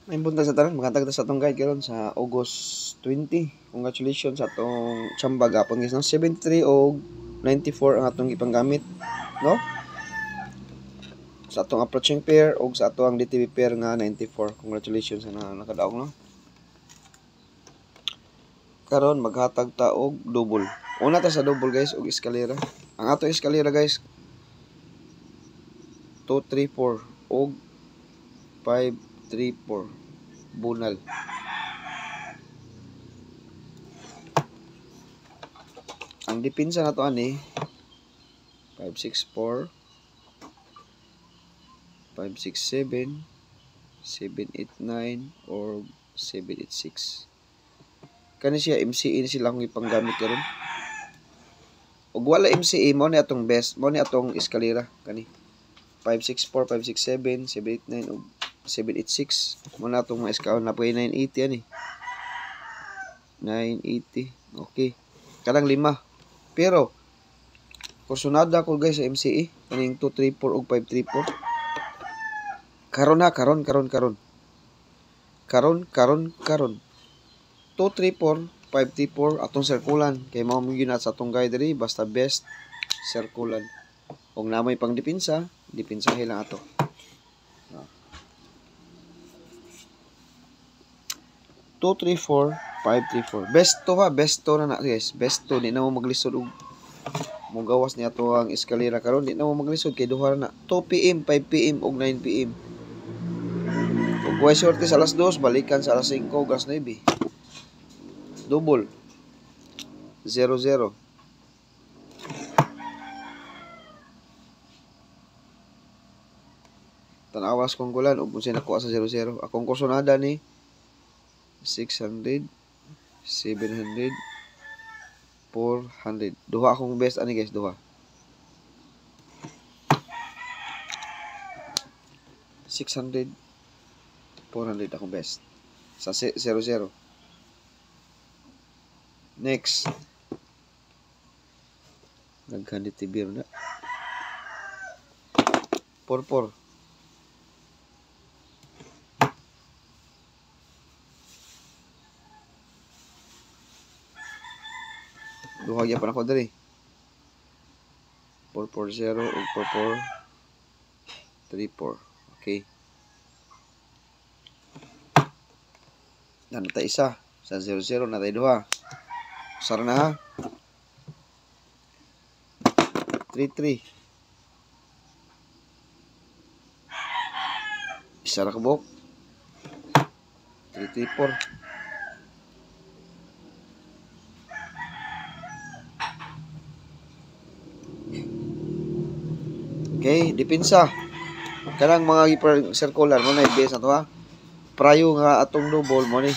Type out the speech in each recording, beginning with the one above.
May bunta sa tanan, makatag ta sa atong guide karon sa August 20. Congratulations sa atong tsamba gapon guys, no? 73 o 94 ang atong ipanggamit, no? Sa atong approaching pair o sa atong DTB pair nga 94. Congratulations na nakadaog, no? Karon maghatag ta og double. Una ta sa double guys og eskalera. Ang atong eskalera guys 2 3 4 og 5 3 4 bunal. Ang depensa nato ani 5 6 4 5 6 7 7 8 9 or 7 8 6. Kani siya MCE ni sila akong ipanggamit karon. Ug wala MCE mo ni atong best, mo ni atong eskalera kani. 564, 567, 789 ug 786. Mo na atong mga eskalera na pay 980 ani. 980. Okay. Kanang 5. Pero kursunada ko guys sa MCE kaning 234 ug 534. Karon ha, karon. Karon. 234, 534 atong circulan kay mao mo gyud sa atong guide diri basta best circulan. Kung namoy pang depensa, depensahe lang ato. 234, 534. Best to na guys. Best to di na mo maglisod og mo gawas ni ato ang eskalera karon di na mo maglisod kay duha na 2 PM, 5 PM ug 9 PM. Ug way sorte sa alas 2 balikan sa alas 5 ug alas 9. Double 0-0. Tanawas kong kulan ug unsay nakuha sa 0-0. Akong kursunada ni 600, 700, 400. Duha akong best ani guys, duha. 600, 400 akong best sa 0-0. Next. Nagkandit tibir na. 4-4. Duha gyapon ako diri. 4-4-0 ug 4-4-3-4. Okay. Nanata isa sa 0-0 natay duha. Sara na ha. 3-3. Isa ra kabok. 3-3-4. Okay, depensa. Kanang mga hyper circular mo na i-base na to ha. Prayo nga atong double mo ni.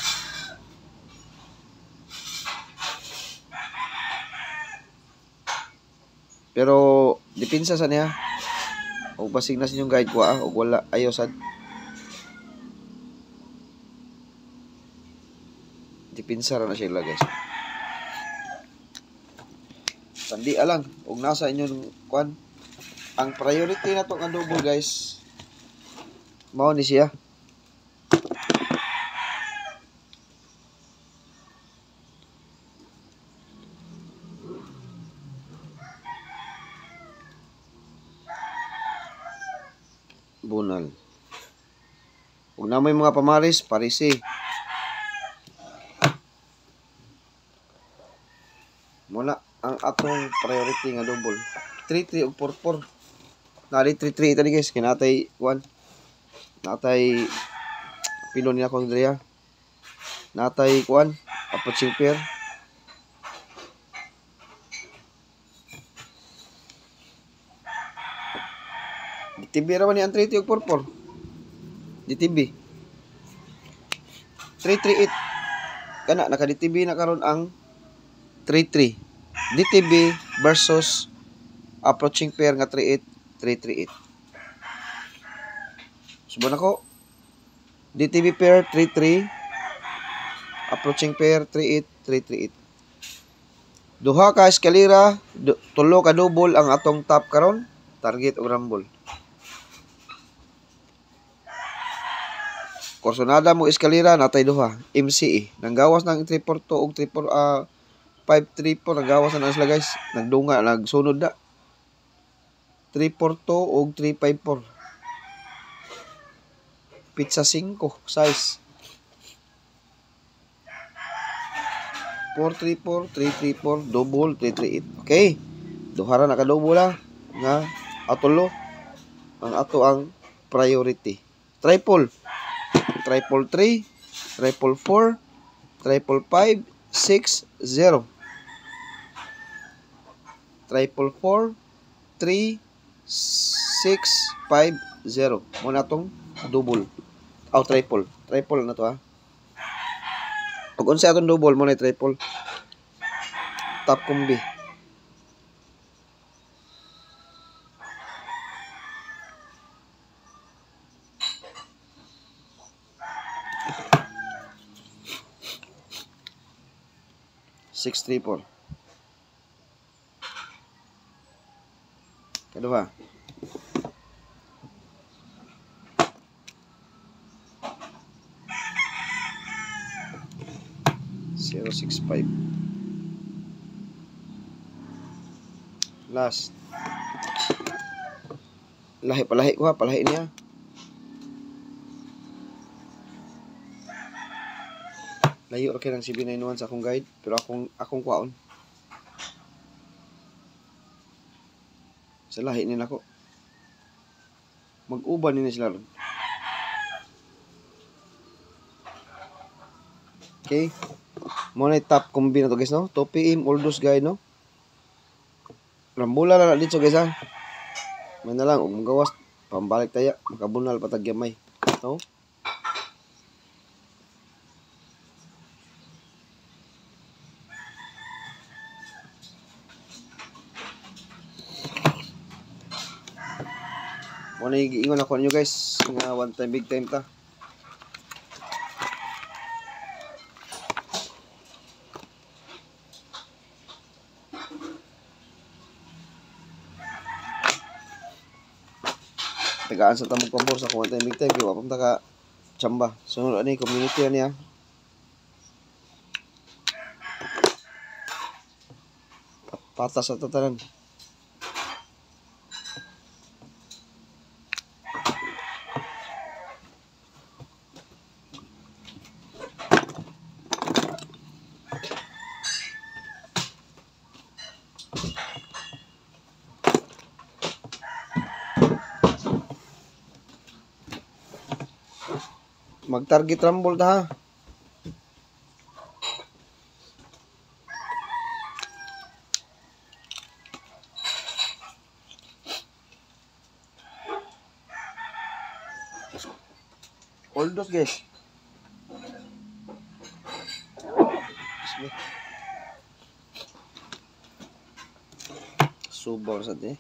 Pero depensa sa niya. O basig na sa inyong guide ko o wala ayaw sad. Depensa ra na siya guys. Sandi lang og nasa inyong kwan. Ang priority na to ang double guys. Mao ni siya. Bunal. Kung na may mga pamaris, parisi. Muna ang atong priority nga double. 3-3 ug 4-4. Nari 3-3 ito guys. Kinatay 1. Natay pilon niya kong diriya. Natay 1. Approaching pair. DTB raman ni ang 3-3 ug 4-4. DTB 3-3-8. Kana naka-DTB na karon ang 3-3. DTB versus approaching pair nga 3-8. 3-3-8. Subukan ako. DTB pair 3-3. Approaching pair 3-8. 3-3-8. Duha ka eskalera, tulo ka double ang atong top karon. Target o rumble. Korsonada mo eskalera natay duha. MCE. Nanggawas ng 342 og 534 nanggawas na sila guys. Nagdunga, nagsunod na. 342 og 354. Pizza 5 size. 434, 334, double 338. Okay. Duhara na ka-double nga atulo ang ato ang priority. Triple 3, triple 4, triple 5, 6, 0. Triple 4, 3, 6, 5, 0. Muna tong double. Triple. Triple na to Pag unsa atong double mo na triple. Top combi. Six, 3, 4. Kedua. Zero, 6, 5. Last. Palahi ko palahi niya. Layo ra kay ng CB91 sa akong guide, pero akong kwaon. Sa lahi nila ko. Mag-uban nila sila ron. Okay. Muna top combi na to guys, no? 2 PM all those guys, no? Rambula na dito guys, ha? May na lang, magawas. Pambalik tayo. Makabunal patagyamay. No? Muna ingon ako nyo guys. Nga one time, big time ta. Tagaan sa tamog pambor sa one time, big time. Kaya wapang taka chamba. Sunod ani, community niya. Patas sa tatanan. Mag-target rumble ta ha. All those guys. Subar sa te.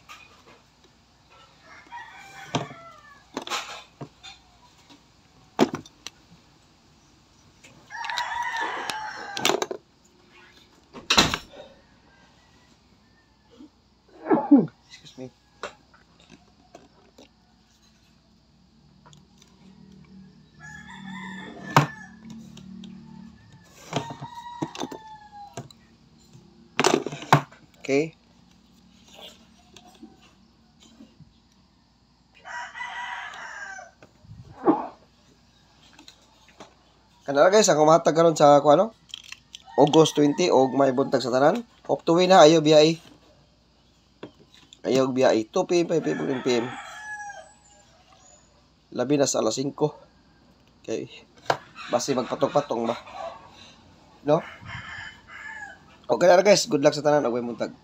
Excuse me. Okay. Kanara guys, ako mahatag karon sa ano? August 20 og may buntag sa tanan. Hope to win na ayo biyai. Ayaw biyai 2 PM 5 PM. Labi na sa alas 5. Okay. Basi magpatok-patong ba. No? Okay na guys, good luck sa tanan og may buntag.